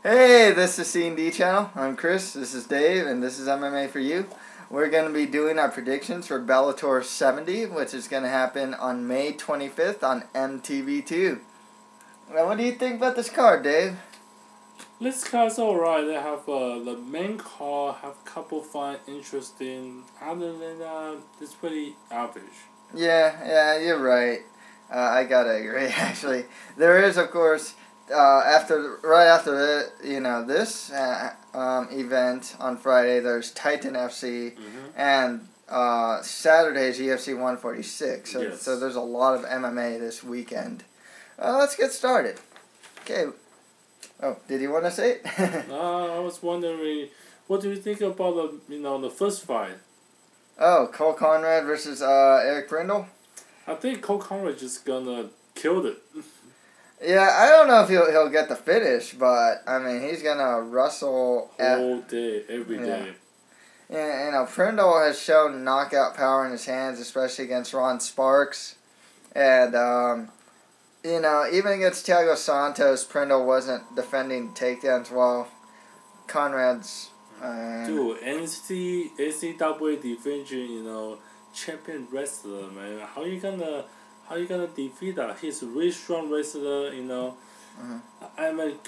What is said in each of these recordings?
Hey, this is C&D Channel. I'm Chris, this is Dave, and this is MMA for You. We're going to be doing our predictions for Bellator 70, which is going to happen on May 25th on MTV2. Now, what do you think about this card, Dave? This card's alright. They have the main card, have a couple fun, interesting. Other than that, it's pretty average. Yeah, you're right. I gotta agree, actually. There is, of course, right after this event on Friday, there's Titan FC, and Saturday's UFC 146. Yes. So there's a lot of MMA this weekend. Let's get started. Okay. Oh, did you want to say it? I was wondering, what do you think about the first fight? Oh, Cole Konrad versus Eric Prindle? I think Cole Konrad just gonna kill it. Yeah, I don't know if he'll get the finish, but I mean he's gonna wrestle all day, every day. And Prindle has shown knockout power in his hands, especially against Ron Sparks, and even against Thiago Santos, Prindle wasn't defending takedowns well. Conrad's Dude, NCAA division, champion wrestler, man. How you gonna defeat that? He's a really strong wrestler, I mean,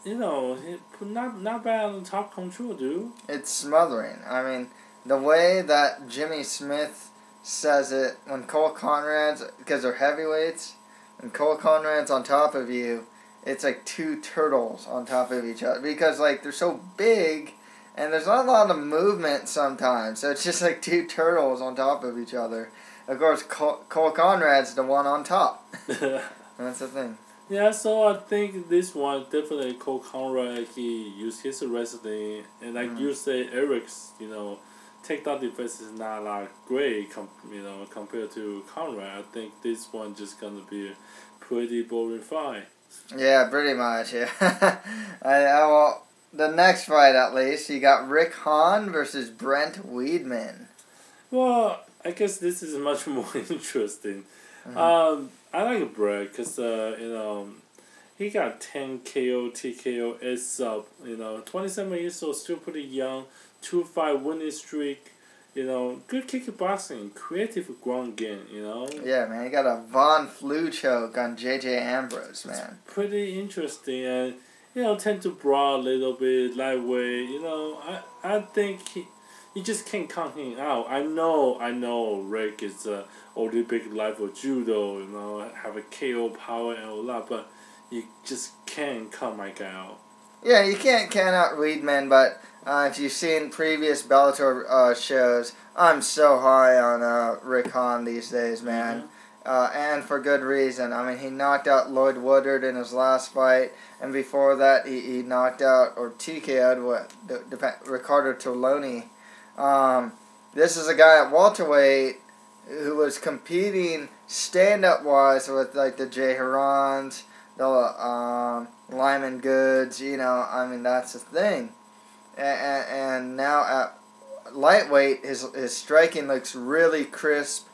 he not bad on top control, dude. It's smothering. I mean, the way that Jimmy Smith says it, when Cole Konrad's, because they're heavyweights, when Cole Konrad's on top of you, it's like two turtles on top of each other. Because, they're so big, and there's not a lot of movement sometimes. So it's just like two turtles on top of each other. Of course, Cole Konrad's the one on top. That's the thing. Yeah, so I think this one definitely Cole Konrad. He used his wrestling, and like you say, Eric's takedown defense is not like great compared to Konrad. I think this one just gonna be a pretty boring fight. Yeah, pretty much. Yeah. Well, the next fight at least, you got Hawn versus Brent Weedman. Well, I guess this is much more interesting. I like Brett because he got 10 KO, TKO, S-up, 27 years old, still pretty young, 2-5 winning streak, good kickboxing, creative ground game, Yeah, man, he got a Von Flu choke on J.J. Ambrose, man. It's pretty interesting, and, tend to brawl a little bit, lightweight, I think you just can't count him out. I know Rick is Olympic level judo, have a KO power and all that, but you just can't count my guy out. Yeah, you can't count out Weedman, but if you've seen previous Bellator shows, I'm so high on Rick Hawn these days, man. And for good reason. I mean, he knocked out Lloyd Woodard in his last fight, and before that, he knocked out, or TKO'd, Ricardo Toloni. This is a guy at welterweight who was competing stand-up wise with the Jay Herons, the Lyman Goods, I mean that's the thing. And now at lightweight, his striking looks really crisp,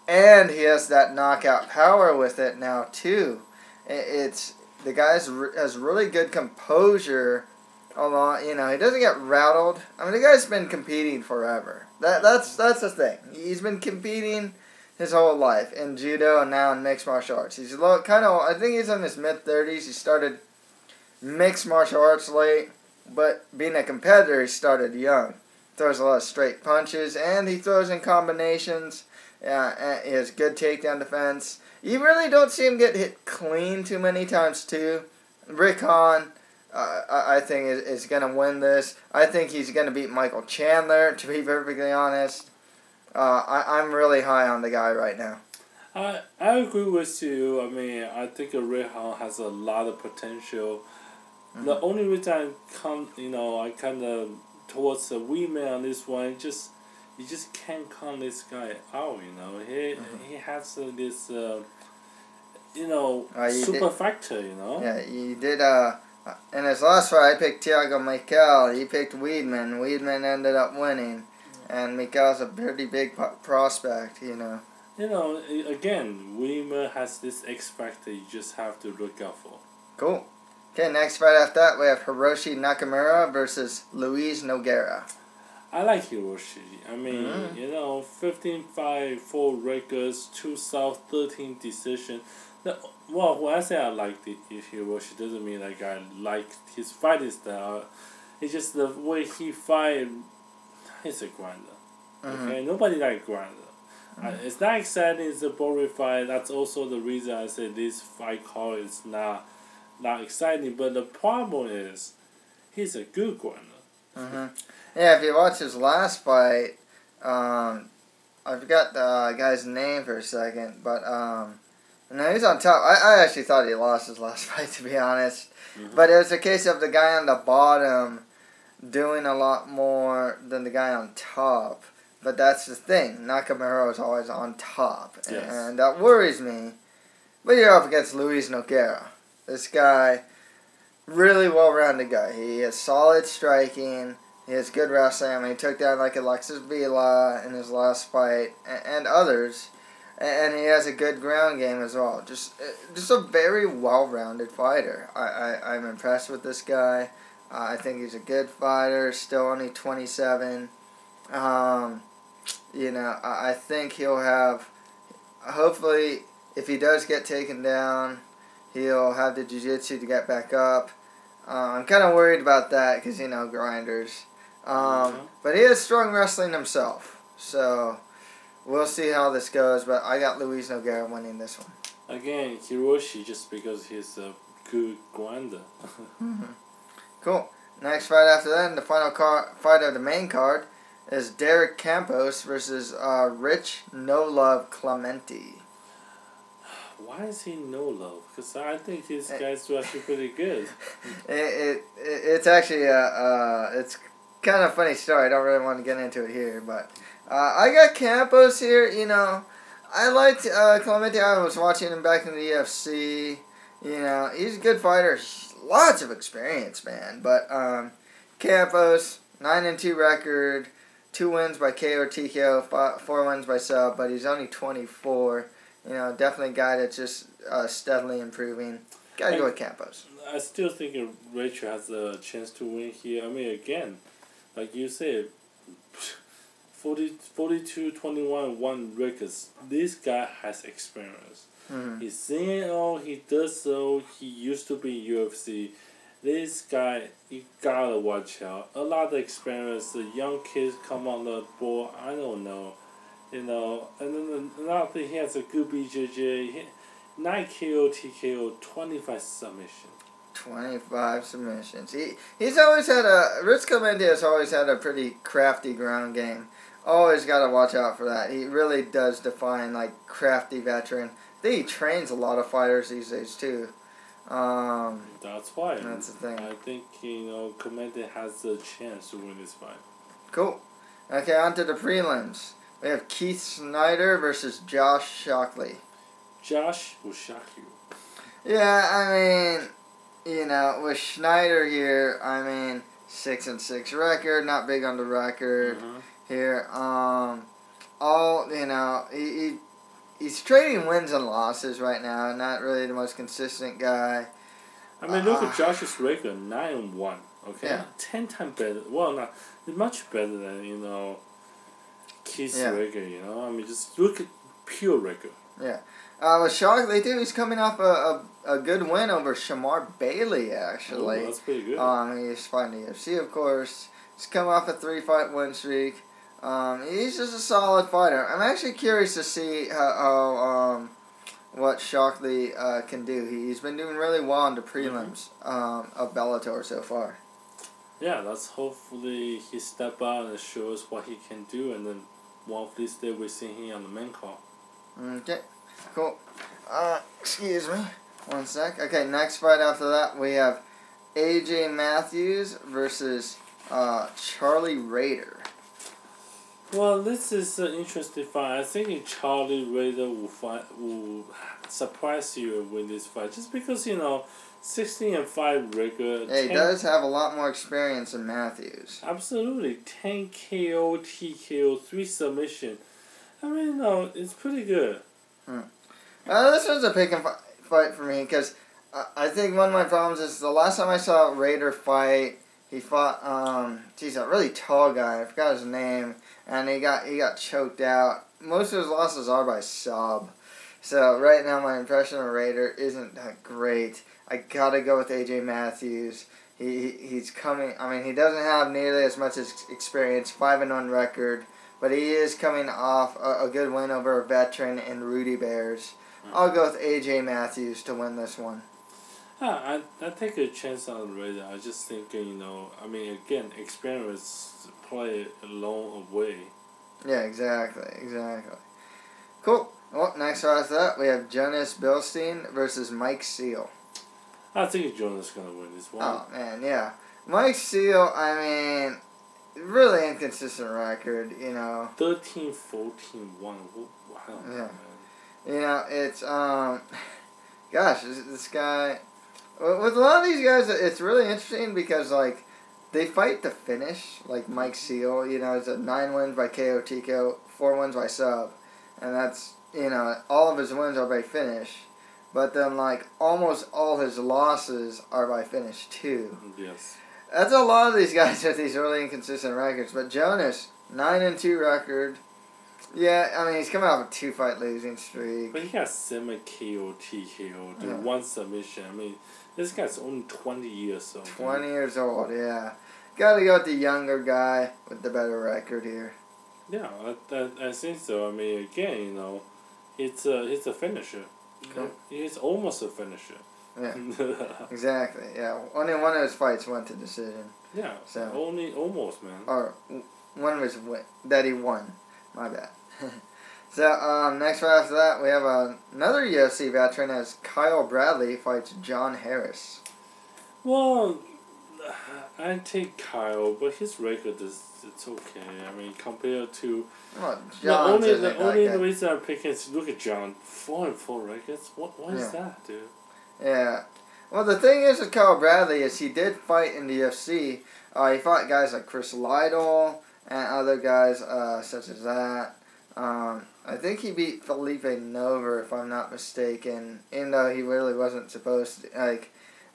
and he has that knockout power with it now too. The guy has really good composure. He doesn't get rattled. I mean, the guy's been competing forever. That's the thing. He's been competing his whole life in judo and now in mixed martial arts. He's I think he's in his mid-30s. He started mixed martial arts late, but being a competitor, he started young. Throws a lot of straight punches, and he throws in combinations. He has good takedown defense. You really don't see him get hit clean too many times, too. Rick Hawn, I think is going to win this. I think he's going to beat Michael Chandler, to be perfectly honest. I'm really high on the guy right now. I agree with you. I mean, I think Rick Hawn has a lot of potential. The only reason I kind of towards the Weedman on this one, you just can't count this guy out. He has this super factor. Yeah, you did. In his last fight, I picked Thiago Michael. He picked Weedman. Weedman ended up winning, and Michael's a pretty big prospect. Again, Weedman has this X factor you just have to look out for. Cool. Okay, next fight after that, we have Hiroshi Nakamura versus Luis Nogueira. I like Hiroshi. I mean, 15 fight, 4 records, 2 South, 13 decision. Well, when I say I like Hiroshi, doesn't mean like I like his fighting style. It's just the way he fight. He's a grinder. Okay, nobody like grinder. It's not exciting. It's a boring fight. That's also the reason I say this fight card is not exciting. But the problem is, he's a good grinder. Yeah, if you watch his last fight, I forgot the guy's name for a second, but he's on top. I actually thought he lost his last fight, to be honest. But it was a case of the guy on the bottom doing a lot more than the guy on top. But that's the thing. Nakamura is always on top. Yes. And that worries me. But you're up against Luis Nogueira. This guy, really well-rounded guy. He has solid striking. He has good wrestling. I mean, he took down like Alexis Vila in his last fight and others. And he has a good ground game as well. Just a very well-rounded fighter. I'm impressed with this guy. I think he's a good fighter. Still only 27. I think he'll have, hopefully, if he does get taken down, he'll have the jiu-jitsu to get back up. I'm kind of worried about that because, grinders. But he has strong wrestling himself. So, we'll see how this goes. But I got Luis Nogueira winning this one. Again, Hiroshi, just because he's a good grinder. Cool. Next fight after that, the final fight of the main card, is Derek Campos versus Rich No Love Clementi. Why is he no love? Because I think this guy's actually pretty good. It's actually it's kind of a funny story. I don't really want to get into it here, but I got Campos here. I liked Clementi. I was watching him back in the UFC. He's a good fighter. Lots of experience, man. But Campos, 9-2 record. 2 wins by KO or TKO, 4 wins by sub, but he's only 24. Definitely a guy that's just steadily improving. Gotta go with Campos. I still think Rachel has a chance to win here. I mean, again, like you said, 42-21, 1 records. This guy has experience. He's seen it all. He does so. He used to be in UFC. This guy, you gotta watch out. A lot of experience. The young kids come on the board. I don't know. And then another thing, he has a good BJJ. 9 KO, TKO, 25 submissions. 25 submissions. He's always had Rich Clementi has always had a pretty crafty ground game. Always got to watch out for that. He really does define crafty veteran. I think he trains a lot of fighters these days too. That's why. That's the thing. I think Clementi has a chance to win this fight. Cool. Okay, on to the prelims. We have Keith Snyder versus Josh Shockley. Josh will shock you. Yeah, I mean, with Schneider here, 6-6 record, not big on the record here. He's trading wins and losses right now. Not really the most consistent guy. I mean, look at Josh's record, 9-1. Okay, yeah. 10 times better. Well, not much better than Keith's record. I mean, just look at pure record. Yeah. With Shockley too, he's coming off a good win over Shamar Bailey actually. Oh, that's pretty good. He's fighting the UFC, of course. He's coming off a 3-fight win streak. He's just a solid fighter. I'm actually curious to see how what Shockley can do. He's been doing really well in the prelims of Bellator so far. Yeah, that's hopefully he step out and shows what he can do, and then one of these days we see him on the main card. Okay, cool. Excuse me, one sec. Okay, next fight after that we have AJ Matthews versus Charlie Rader. Well, this is an interesting fight. I think Charlie Rader will surprise you with this fight, just because 16-5 record. Yeah, he does have a lot more experience than Matthews. Absolutely, 10 KO, TKO, 3 submission. I mean, it's pretty good. This was a pick and fight for me because I think one of my problems is the last time I saw Raider fight, he fought a really tall guy. I forgot his name, and he got choked out. Most of his losses are by sub. So right now my impression of Raider isn't that great. I gotta go with AJ Matthews. He's coming. I mean, he doesn't have nearly as much experience, 5-1 record, but he is coming off a good win over a veteran in Rudy Bears. I'll go with AJ Matthews to win this one. I take a chance on Raider. I just think, I mean, again, experience play a long way. Yeah, exactly. Cool. Well, next after that, we have Jonas Bilstein versus Mike Seal. I think Jonas going to win this one. Oh, man, yeah. Mike Seal, I mean, really inconsistent record, 13-14-1. Wow. Yeah. Man. It's, gosh, this guy, with a lot of these guys, it's really interesting because, like, they fight to finish, like Mike Seal, it's a 9 wins by KO TKO, 4 wins by sub, and that's, all of his wins are by finish. But then, like, almost all his losses are by finish, too. Yes. That's a lot of these guys with these really inconsistent records. But Jonas, 9-2 record. Yeah, I mean, he's coming off a 2-fight losing streak. But he got semi-KO, TKO, one submission. I mean, this guy's only 20 years old. 20 years old, yeah. Gotta go with the younger guy with the better record here. Yeah, I think so. I mean, again, it's a finisher. Cool. He's almost a finisher. Yeah, exactly. Yeah, only one of his fights went to decision. Yeah, so only almost, man. Or one of his that he won. My bad. So next fight after that, we have another UFC veteran as Kyle Bradley fights John Harris. Well, I take Kyle, but his record it's okay. I mean, compared to the only reason I'm picking is look at John 4-4 records. What is that, dude? Yeah. Well, the thing is with Kyle Bradley is he did fight in the UFC. He fought guys like Chris Lytle and other guys such as that. I think he beat Felipe Nova, if I'm not mistaken, even though he really wasn't supposed to. Like,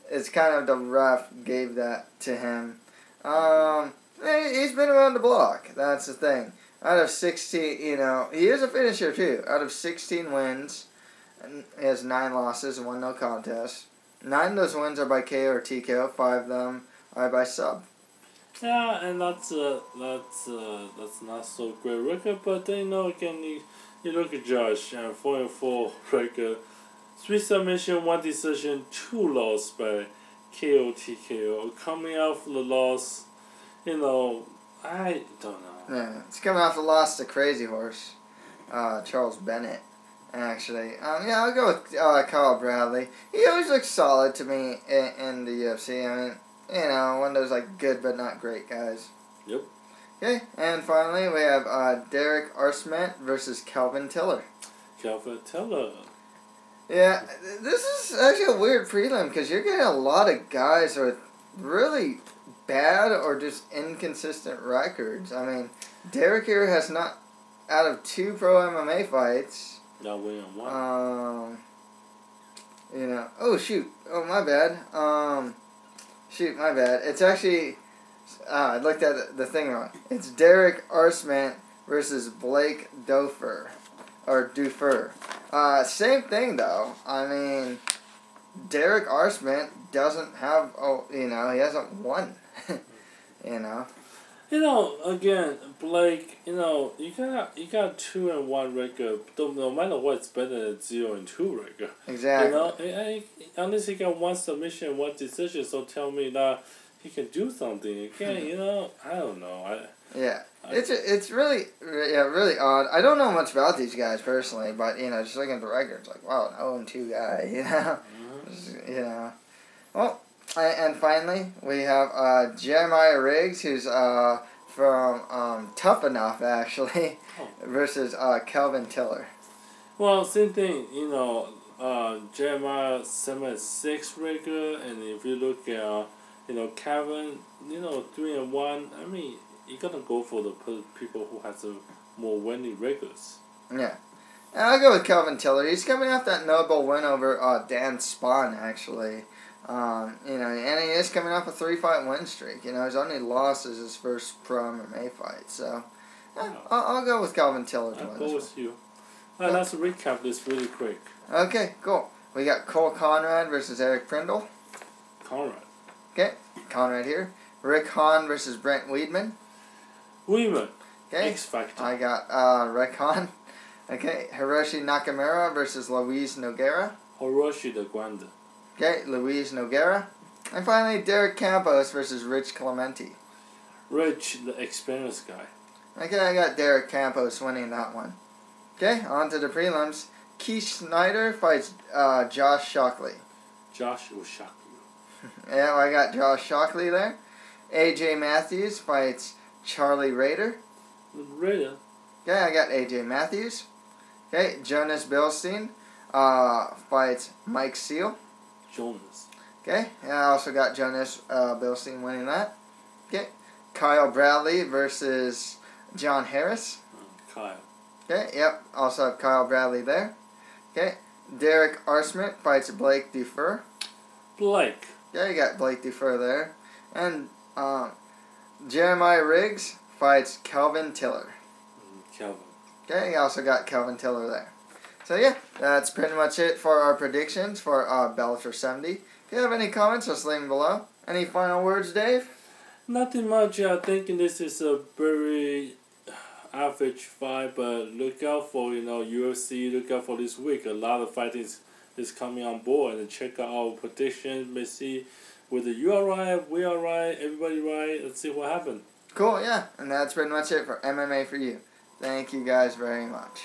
it's kind of the ref gave that to him. He's been around the block. That's the thing. Out of 16, he is a finisher too. Out of 16 wins, he has 9 losses and 1 no contest. 9 of those wins are by KO or TKO. 5 of them are by sub. Yeah, and that's not so great record. But then again, you look at Josh, 4-4 record, 3 submission, 1 decision, 2 loss by KO TKO. Coming off the loss, I don't know. Yeah, it's coming off the loss to Crazy Horse, Charles Bennett. Actually, I'll go with Kyle Bradley. He always looks solid to me in the UFC. I mean, one of those like good but not great guys. Yep. Okay, and finally we have Derek Arsment versus Kelvin Tiller. Kelvin Tiller. Yeah, this is actually a weird prelim because you're getting a lot of guys with really bad or just inconsistent records. I mean, Derek here has not, out of 2 pro MMA fights. Not winning 1. Oh shoot! Oh my bad. Shoot, my bad. It's actually, I looked at the thing wrong. It's Derek Arsment versus Blake Dufer. Same thing though. I mean, Derek Arsment doesn't have, he hasn't won. Again, Blake, you got 2-1 record. No matter what, it's better than 0-2 record. Exactly. Unless he got 1 submission, 1 decision, so tell me that he can do something. Again, I don't know. It's really odd. I don't know much about these guys personally, but just looking at the records, like wow, an 0-2 guy. Mm-hmm. Well. And finally, we have Jeremiah Riggs, who's from Tough Enough, actually, versus Kelvin Tiller. Well, same thing, Jeremiah 7-6 record, and if you look at, Kevin, 3-1, I mean, you gotta go for the people who has more winning records. Yeah. I'll go with Kelvin Tiller. He's coming off that notable win over Dan Spahn, actually. And he is coming off a 3-fight win streak. His only loss is his first pro MMA fight. So, I'll go with Kelvin Tiller. I'll go with you. Let's recap this really quick. Okay, cool. We got Konrad versus Eric Prindle. Konrad. Okay, Konrad here. Rick Hawn versus Brent Weedman. Weedman. Okay. X Factor. I got Rick Hawn. Okay, Hiroshi Nakamura versus Luis Nogueira. Hiroshi the Grande. Okay, Luis Nogueira. And finally, Derek Campos versus Rich Clementi. Rich, the experienced guy. Okay, I got Derek Campos winning that one. Okay, on to the prelims. Keith Snyder fights Josh Shockley. Josh will shock you. Yeah, I got Josh Shockley there. AJ Matthews fights Charlie Rader. Rader. Okay, I got AJ Matthews. Okay, Jonas Bilstein fights Mike Seal. Jonas. Okay, and I also got Jonas Bilstein winning that. Okay, Kyle Bradley versus John Harris. Kyle. Okay, yep, also have Kyle Bradley there. Okay, Derek Arsmit fights Blake Dufour. Blake. Yeah, you got Blake Dufour there. And Jeremiah Riggs fights Kelvin Tiller. Kelvin. Okay, you also got Kelvin Tiller there. So yeah, that's pretty much it for our predictions for Bellator 70. If you have any comments, just leave them below. Any final words, Dave? Nothing much. I think this is a very average fight, but look out for UFC. Look out for this week. A lot of fighting is coming on board, and check out our predictions. Let's see whether you are right, we are right, everybody right. Let's see what happens. Cool, yeah, and that's pretty much it for MMA for you. Thank you guys very much.